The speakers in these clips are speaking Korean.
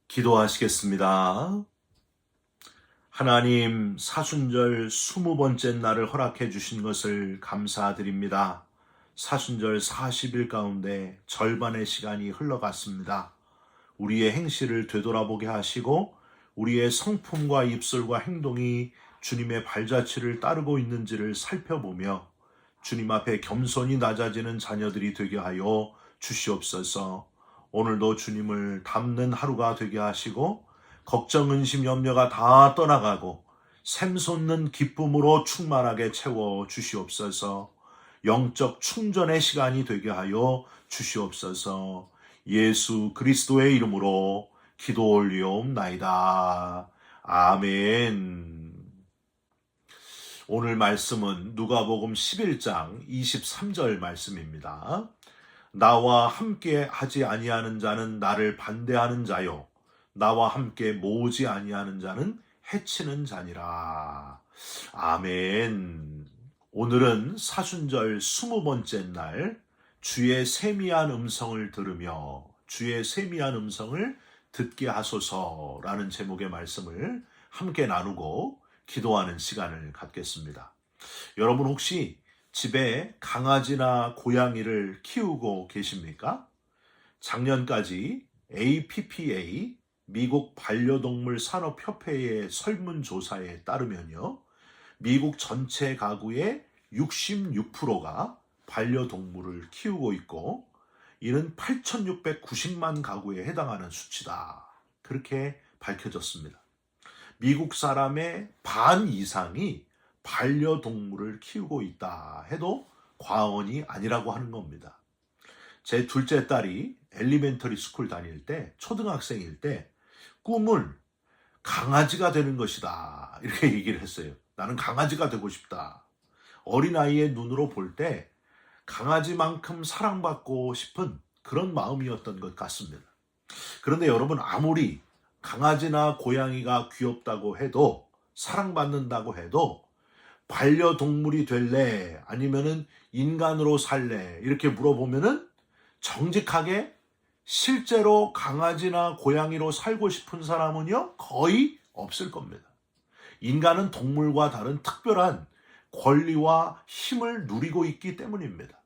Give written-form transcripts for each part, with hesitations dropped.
기도하시겠습니다. 하나님, 사순절 20번째 날을 허락해 주신 것을 감사드립니다. 사순절 40일 가운데 절반의 시간이 흘러갔습니다. 우리의 행실을 되돌아보게 하시고 우리의 성품과 입술과 행동이 주님의 발자취를 따르고 있는지를 살펴보며 주님 앞에 겸손히 낮아지는 자녀들이 되게 하여 주시옵소서. 오늘도 주님을 닮는 하루가 되게 하시고 걱정, 근심, 염려가 다 떠나가고 샘솟는 기쁨으로 충만하게 채워 주시옵소서. 영적 충전의 시간이 되게 하여 주시옵소서. 예수 그리스도의 이름으로 기도 올리옵나이다. 아멘. 오늘 말씀은 누가복음 11장 23절 말씀입니다. 나와 함께 하지 아니하는 자는 나를 반대하는 자요, 나와 함께 모으지 아니하는 자는 해치는 자니라. 아멘. 오늘은 사순절 20번째 날, 주의 세미한 음성을 들으며 주의 세미한 음성을 듣게 하소서라는 제목의 말씀을 함께 나누고 기도하는 시간을 갖겠습니다. 여러분 혹시 집에 강아지나 고양이를 키우고 계십니까? 작년까지 APPA, 미국 반려동물 산업협회의 설문조사에 따르면요, 미국 전체 가구의 66%가 반려동물을 키우고 있고, 이는 8,690만 가구에 해당하는 수치다. 그렇게 밝혀졌습니다. 미국 사람의 반 이상이 반려동물을 키우고 있다 해도 과언이 아니라고 하는 겁니다. 제 둘째 딸이 엘리멘터리 스쿨 다닐 때, 초등학생일 때 꿈을 강아지가 되는 것이다 이렇게 얘기를 했어요. 나는 강아지가 되고 싶다. 어린아이의 눈으로 볼 때 강아지만큼 사랑받고 싶은 그런 마음이었던 것 같습니다. 그런데 여러분, 아무리 강아지나 고양이가 귀엽다고 해도, 사랑받는다고 해도 반려동물이 될래? 아니면은 인간으로 살래? 이렇게 물어보면은 정직하게 실제로 강아지나 고양이로 살고 싶은 사람은요, 거의 없을 겁니다. 인간은 동물과 다른 특별한 권리와 힘을 누리고 있기 때문입니다.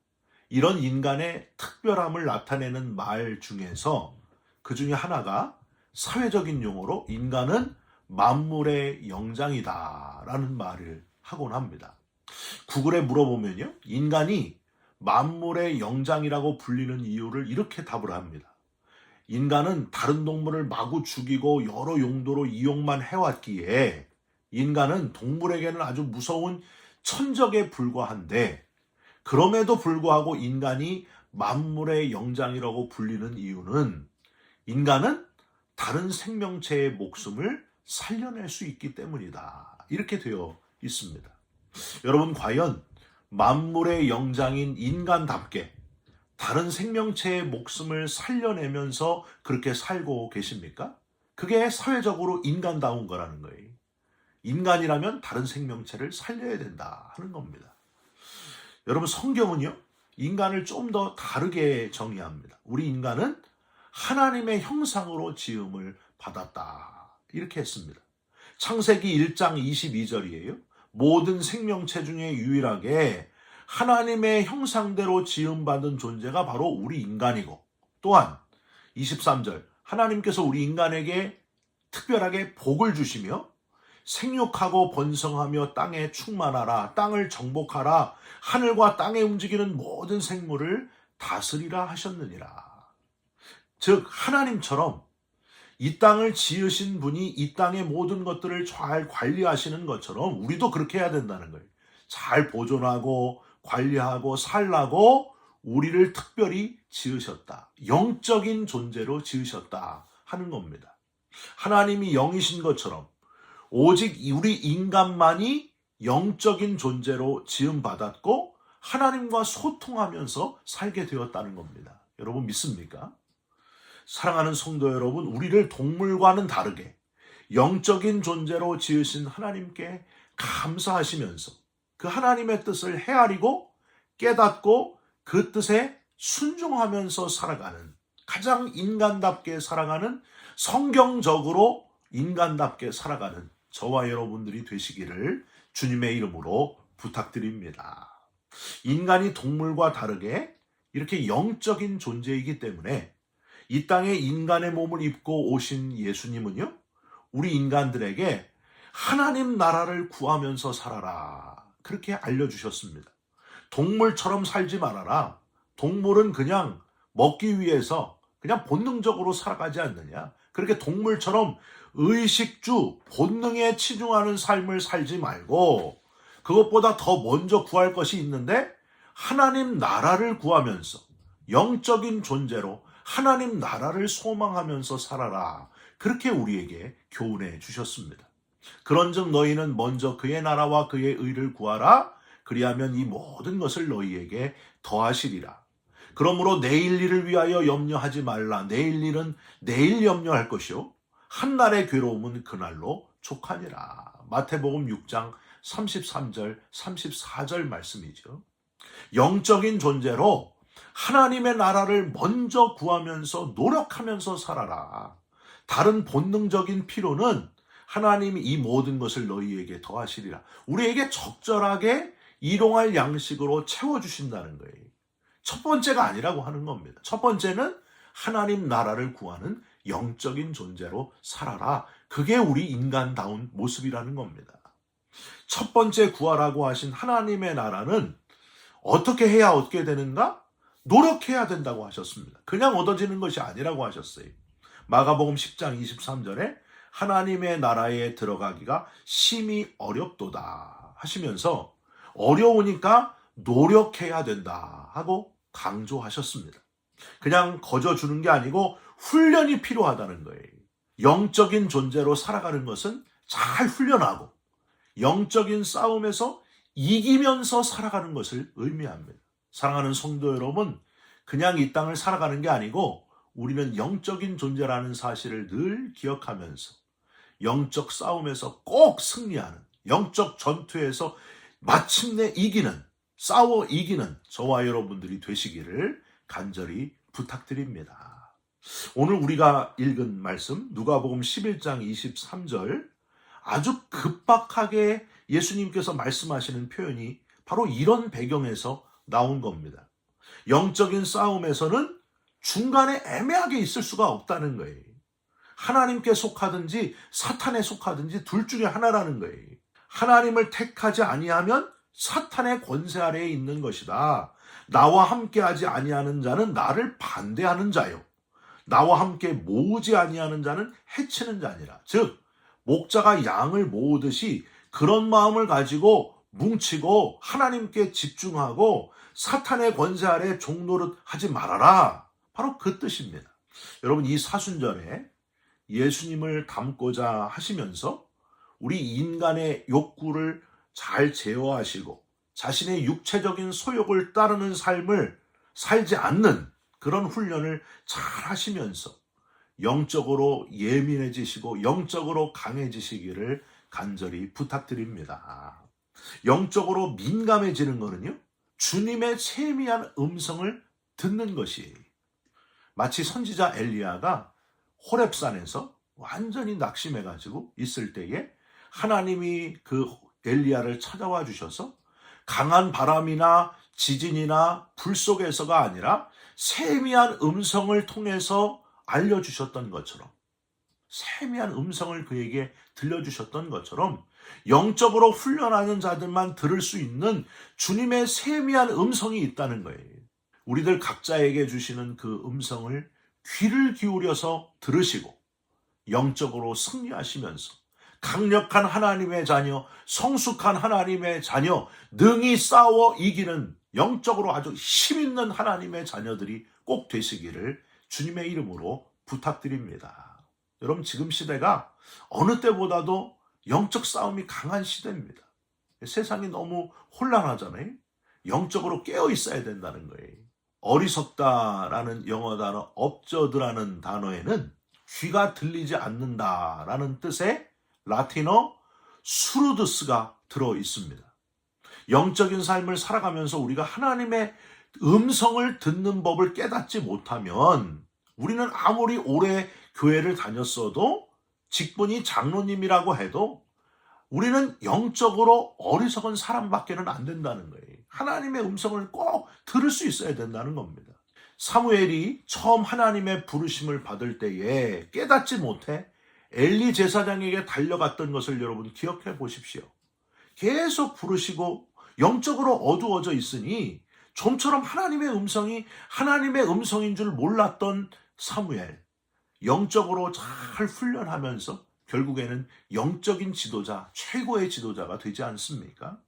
이런 인간의 특별함을 나타내는 말 중에서 그 중에 하나가 사회적인 용어로 인간은 만물의 영장이다 라는 말을 하곤 합니다. 구글에 물어보면요, 인간이 만물의 영장이라고 불리는 이유를 이렇게 답을 합니다. 인간은 다른 동물을 마구 죽이고 여러 용도로 이용만 해왔기에 인간은 동물에게는 아주 무서운 천적에 불과한데, 그럼에도 불구하고 인간이 만물의 영장이라고 불리는 이유는 인간은 다른 생명체의 목숨을 살려낼 수 있기 때문이다. 이렇게 되어 있습니다. 여러분, 과연 만물의 영장인 인간답게 다른 생명체의 목숨을 살려내면서 그렇게 살고 계십니까? 그게 사회적으로 인간다운 거라는 거예요. 인간이라면 다른 생명체를 살려야 된다 하는 겁니다. 여러분, 성경은요, 인간을 좀 더 다르게 정의합니다. 우리 인간은 하나님의 형상으로 지음을 받았다 이렇게 했습니다. 창세기 1장 22절이에요. 모든 생명체 중에 유일하게 하나님의 형상대로 지음받은 존재가 바로 우리 인간이고, 또한 23절, 하나님께서 우리 인간에게 특별하게 복을 주시며 생육하고 번성하며 땅에 충만하라, 땅을 정복하라, 하늘과 땅에 움직이는 모든 생물을 다스리라 하셨느니라. 즉, 하나님처럼 이 땅을 지으신 분이 이 땅의 모든 것들을 잘 관리하시는 것처럼 우리도 그렇게 해야 된다는 거예요. 잘 보존하고 관리하고 살라고 우리를 특별히 지으셨다. 영적인 존재로 지으셨다 하는 겁니다. 하나님이 영이신 것처럼 오직 우리 인간만이 영적인 존재로 지음받았고 하나님과 소통하면서 살게 되었다는 겁니다. 여러분, 믿습니까? 사랑하는 성도 여러분, 우리를 동물과는 다르게 영적인 존재로 지으신 하나님께 감사하시면서 그 하나님의 뜻을 헤아리고 깨닫고 그 뜻에 순종하면서 살아가는, 가장 인간답게 살아가는 성경적으로 인간답게 살아가는 저와 여러분들이 되시기를 주님의 이름으로 부탁드립니다. 인간이 동물과 다르게 이렇게 영적인 존재이기 때문에 이 땅에 인간의 몸을 입고 오신 예수님은요, 우리 인간들에게 하나님 나라를 구하면서 살아라, 그렇게 알려주셨습니다. 동물처럼 살지 말아라. 동물은 그냥 먹기 위해서 그냥 본능적으로 살아가지 않느냐. 그렇게 동물처럼 의식주, 본능에 치중하는 삶을 살지 말고 그것보다 더 먼저 구할 것이 있는데 하나님 나라를 구하면서 영적인 존재로 하나님 나라를 소망하면서 살아라. 그렇게 우리에게 교훈해 주셨습니다. 그런즉 너희는 먼저 그의 나라와 그의 의를 구하라. 그리하면 이 모든 것을 너희에게 더하시리라. 그러므로 내일 일을 위하여 염려하지 말라. 내일 일은 내일 염려할 것이요 한날의 괴로움은 그날로 족하니라. 마태복음 6장 33절 34절 말씀이죠. 영적인 존재로 하나님의 나라를 먼저 구하면서 노력하면서 살아라. 다른 본능적인 필요는 하나님이 이 모든 것을 너희에게 더하시리라. 우리에게 적절하게 일용할 양식으로 채워주신다는 거예요. 첫 번째가 아니라고 하는 겁니다. 첫 번째는 하나님 나라를 구하는 영적인 존재로 살아라. 그게 우리 인간다운 모습이라는 겁니다. 첫 번째 구하라고 하신 하나님의 나라는 어떻게 해야 얻게 되는가? 노력해야 된다고 하셨습니다. 그냥 얻어지는 것이 아니라고 하셨어요. 마가복음 10장 23절에 하나님의 나라에 들어가기가 심히 어렵도다 하시면서 어려우니까 노력해야 된다 하고 강조하셨습니다. 그냥 거저 주는 게 아니고 훈련이 필요하다는 거예요. 영적인 존재로 살아가는 것은 잘 훈련하고 영적인 싸움에서 이기면서 살아가는 것을 의미합니다. 사랑하는 성도 여러분, 그냥 이 땅을 살아가는 게 아니고 우리는 영적인 존재라는 사실을 늘 기억하면서 영적 싸움에서 꼭 승리하는, 영적 전투에서 마침내 이기는, 싸워 이기는 저와 여러분들이 되시기를 간절히 부탁드립니다. 오늘 우리가 읽은 말씀 누가복음 11장 23절, 아주 급박하게 예수님께서 말씀하시는 표현이 바로 이런 배경에서 나온 겁니다. 영적인 싸움에서는 중간에 애매하게 있을 수가 없다는 거예요. 하나님께 속하든지 사탄에 속하든지 둘 중에 하나라는 거예요. 하나님을 택하지 아니하면 사탄의 권세 아래에 있는 것이다. 나와 함께하지 아니하는 자는 나를 반대하는 자요. 나와 함께 모으지 아니하는 자는 해치는 자니라. 즉 목자가 양을 모으듯이 그런 마음을 가지고 뭉치고 하나님께 집중하고 사탄의 권세 아래 종노릇 하지 말아라. 바로 그 뜻입니다. 여러분, 이 사순절에 예수님을 닮고자 하시면서 우리 인간의 욕구를 잘 제어하시고 자신의 육체적인 소욕을 따르는 삶을 살지 않는 그런 훈련을 잘 하시면서 영적으로 예민해지시고 영적으로 강해지시기를 간절히 부탁드립니다. 영적으로 민감해지는 것은요, 주님의 세미한 음성을 듣는 것이에요. 마치 선지자 엘리야가 호렙산에서 완전히 낙심해가지고 있을 때에 하나님이 그 엘리야를 찾아와 주셔서 강한 바람이나 지진이나 불 속에서가 아니라 세미한 음성을 통해서 알려주셨던 것처럼, 세미한 음성을 그에게 들려주셨던 것처럼 영적으로 훈련하는 자들만 들을 수 있는 주님의 세미한 음성이 있다는 거예요. 우리들 각자에게 주시는 그 음성을 귀를 기울여서 들으시고 영적으로 승리하시면서 강력한 하나님의 자녀, 성숙한 하나님의 자녀, 능히 싸워 이기는 영적으로 아주 힘있는 하나님의 자녀들이 꼭 되시기를 주님의 이름으로 부탁드립니다. 여러분, 지금 시대가 어느 때보다도 영적 싸움이 강한 시대입니다. 세상이 너무 혼란하잖아요. 영적으로 깨어 있어야 된다는 거예요. 어리석다라는 영어 단어 obserd라는 단어에는 귀가 들리지 않는다라는 뜻의 라틴어 수르드스가 들어 있습니다. 영적인 삶을 살아가면서 우리가 하나님의 음성을 듣는 법을 깨닫지 못하면 우리는 아무리 오래 교회를 다녔어도 직분이 장로님이라고 해도 우리는 영적으로 어리석은 사람밖에는 안 된다는 거예요. 하나님의 음성을 꼭 들을 수 있어야 된다는 겁니다. 사무엘이 처음 하나님의 부르심을 받을 때에 깨닫지 못해 엘리 제사장에게 달려갔던 것을 여러분 기억해 보십시오. 계속 부르시고 영적으로 어두워져 있으니 좀처럼 하나님의 음성인 줄 몰랐던 사무엘, 영적으로 잘 훈련하면서 결국에는 영적인 지도자, 최고의 지도자가 되지 않습니까?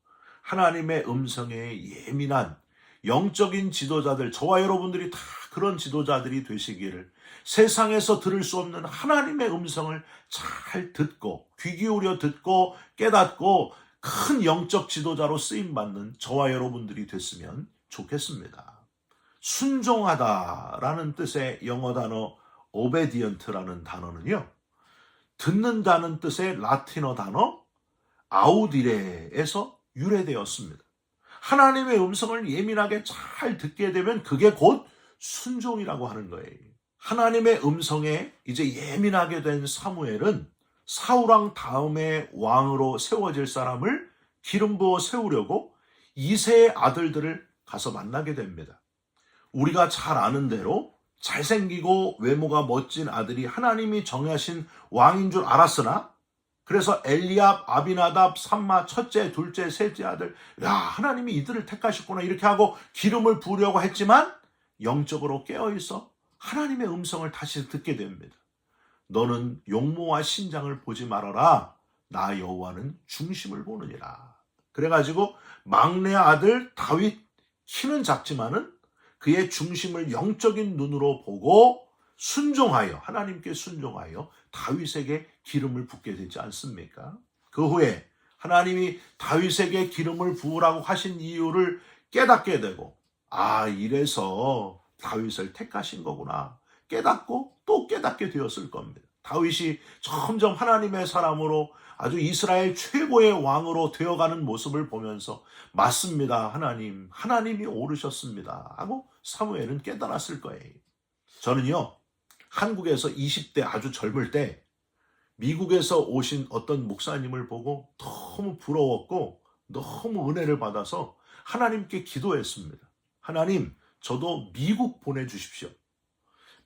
하나님의 음성에 예민한 영적인 지도자들, 저와 여러분들이 다 그런 지도자들이 되시기를, 세상에서 들을 수 없는 하나님의 음성을 잘 듣고 귀 기울여 듣고 깨닫고 큰 영적 지도자로 쓰임받는 저와 여러분들이 됐으면 좋겠습니다. 순종하다라는 뜻의 영어 단어 obedient라는 단어는요, 듣는다는 뜻의 라틴어 단어 아우디레에서 유래되었습니다. 하나님의 음성을 예민하게 잘 듣게 되면 그게 곧 순종이라고 하는 거예요. 하나님의 음성에 이제 예민하게 된 사무엘은 사울왕 다음에 왕으로 세워질 사람을 기름 부어 세우려고 이새의 아들들을 가서 만나게 됩니다. 우리가 잘 아는 대로 잘생기고 외모가 멋진 아들이 하나님이 정하신 왕인 줄 알았으나, 그래서 엘리압, 아비나답, 삼마, 첫째, 둘째, 셋째 아들, 야, 하나님이 이들을 택하셨구나 이렇게 하고 기름을 부으려고 했지만 영적으로 깨어있어 하나님의 음성을 다시 듣게 됩니다. 너는 용모와 신장을 보지 말아라. 나 여호와는 중심을 보느니라. 그래가지고 막내 아들 다윗, 키는 작지만은 그의 중심을 영적인 눈으로 보고 순종하여, 하나님께 순종하여 다윗에게 기름을 붓게 되지 않습니까? 그 후에 하나님이 다윗에게 기름을 부으라고 하신 이유를 깨닫게 되고, 아, 이래서 다윗을 택하신 거구나 깨닫고 또 깨닫게 되었을 겁니다. 다윗이 점점 하나님의 사람으로 아주 이스라엘 최고의 왕으로 되어가는 모습을 보면서 맞습니다, 하나님이 옳으셨습니다 하고 사무엘은 깨달았을 거예요. 저는요, 한국에서 20대 아주 젊을 때 미국에서 오신 어떤 목사님을 보고 너무 부러웠고 너무 은혜를 받아서 하나님께 기도했습니다. 하나님, 저도 미국 보내주십시오.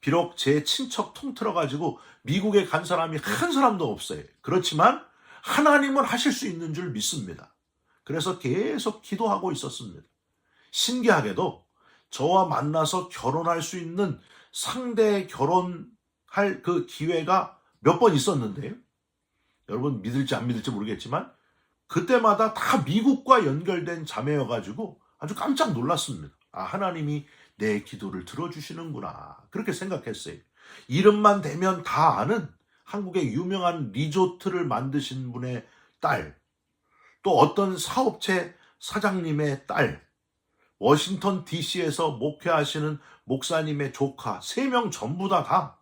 비록 제 친척 통틀어가지고 미국에 간 사람이 한 사람도 없어요. 그렇지만 하나님은 하실 수 있는 줄 믿습니다. 그래서 계속 기도하고 있었습니다. 신기하게도 저와 만나서 결혼할 수 있는 상대 결혼할 그 기회가 몇 번 있었는데요. 여러분 믿을지 안 믿을지 모르겠지만 그때마다 다 미국과 연결된 자매여가지고 아주 깜짝 놀랐습니다. 아, 하나님이 내 기도를 들어주시는구나 그렇게 생각했어요. 이름만 대면 다 아는 한국의 유명한 리조트를 만드신 분의 딸, 또 어떤 사업체 사장님의 딸, 워싱턴 DC에서 목회하시는 목사님의 조카, 3명 전부 다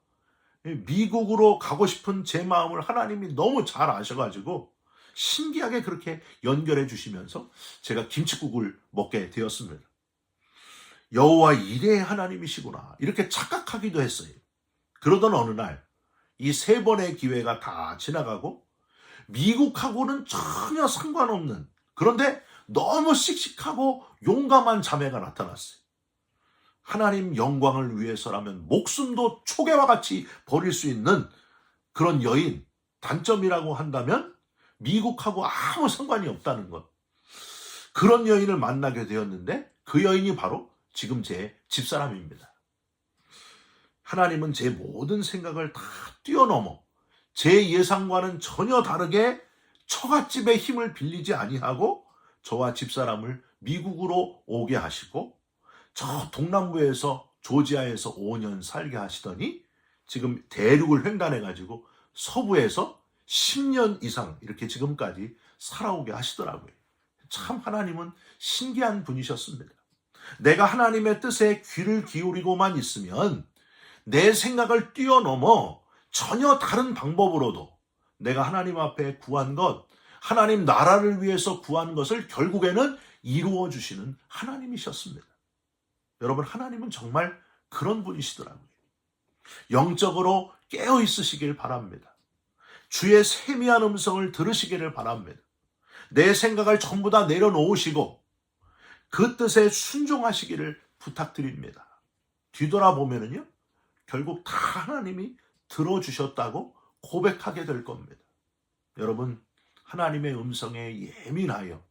미국으로 가고 싶은 제 마음을 하나님이 너무 잘 아셔가지고 신기하게 그렇게 연결해 주시면서 제가 김칫국을 먹게 되었습니다. 여호와 이레의 하나님이시구나 이렇게 착각하기도 했어요. 그러던 어느 날 이 3번의 기회가 다 지나가고 미국하고는 전혀 상관없는, 그런데 너무 씩씩하고 용감한 자매가 나타났어요. 하나님 영광을 위해서라면 목숨도 초계와 같이 버릴 수 있는 그런 여인, 단점이라고 한다면 미국하고 아무 상관이 없다는 것. 그런 여인을 만나게 되었는데 그 여인이 바로 지금 제 집사람입니다. 하나님은 제 모든 생각을 다 뛰어넘어 제 예상과는 전혀 다르게 처갓집의 힘을 빌리지 아니하고 저와 집사람을 미국으로 오게 하시고 저 동남부에서 조지아에서 5년 살게 하시더니 지금 대륙을 횡단해가지고 서부에서 10년 이상 이렇게 지금까지 살아오게 하시더라고요. 참 하나님은 신기한 분이셨습니다. 내가 하나님의 뜻에 귀를 기울이고만 있으면 내 생각을 뛰어넘어 전혀 다른 방법으로도 내가 하나님 앞에 구한 것, 하나님 나라를 위해서 구한 것을 결국에는 이루어 주시는 하나님이셨습니다. 여러분, 하나님은 정말 그런 분이시더라고요. 영적으로 깨어 있으시길 바랍니다. 주의 세미한 음성을 들으시기를 바랍니다. 내 생각을 전부 다 내려놓으시고 그 뜻에 순종하시기를 부탁드립니다. 뒤돌아보면은요, 결국 다 하나님이 들어주셨다고 고백하게 될 겁니다. 여러분, 하나님의 음성에 예민하여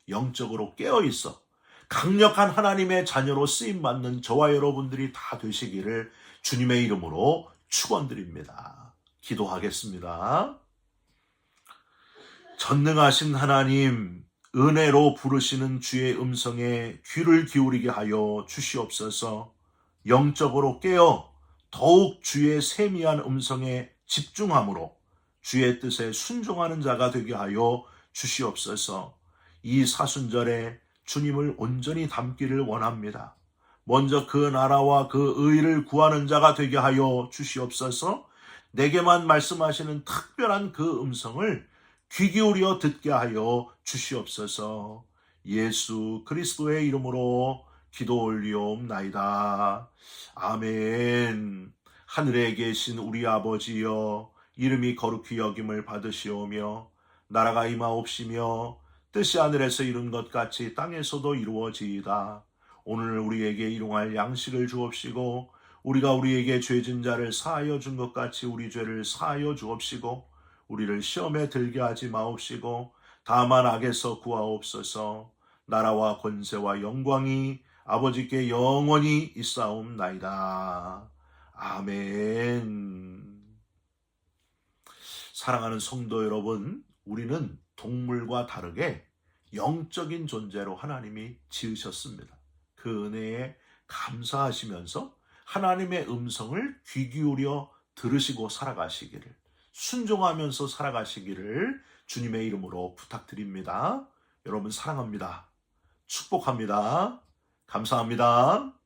영적으로 깨어있어 강력한 하나님의 자녀로 쓰임받는 저와 여러분들이 다 되시기를 주님의 이름으로 축원드립니다. 기도하겠습니다. 전능하신 하나님, 은혜로 부르시는 주의 음성에 귀를 기울이게 하여 주시옵소서. 영적으로 깨어 더욱 주의 세미한 음성에 집중함으로 주의 뜻에 순종하는 자가 되게 하여 주시옵소서. 이 사순절에 주님을 온전히 담기를 원합니다. 먼저 그 나라와 그 의를 구하는 자가 되게 하여 주시옵소서. 내게만 말씀하시는 특별한 그 음성을 귀 기울여 듣게 하여 주시옵소서. 예수 그리스도의 이름으로 기도 올리옵나이다. 아멘. 하늘에 계신 우리 아버지여, 이름이 거룩히 여김을 받으시오며 나라가 임하옵시며 뜻이 하늘에서 이룬 것 같이 땅에서도 이루어지이다. 오늘 우리에게 일용할 양식을 주옵시고 우리가 우리에게 죄진 자를 사하여 준 것 같이 우리 죄를 사하여 주옵시고 우리를 시험에 들게 하지 마옵시고 다만 악에서 구하옵소서. 나라와 권세와 영광이 아버지께 영원히 있사옵나이다. 아멘. 사랑하는 성도 여러분, 우리는 동물과 다르게 영적인 존재로 하나님이 지으셨습니다. 그 은혜에 감사하시면서 하나님의 음성을 귀 기울여 들으시고 살아가시기를, 순종하면서 살아가시기를 주님의 이름으로 부탁드립니다. 여러분 사랑합니다. 축복합니다. 감사합니다.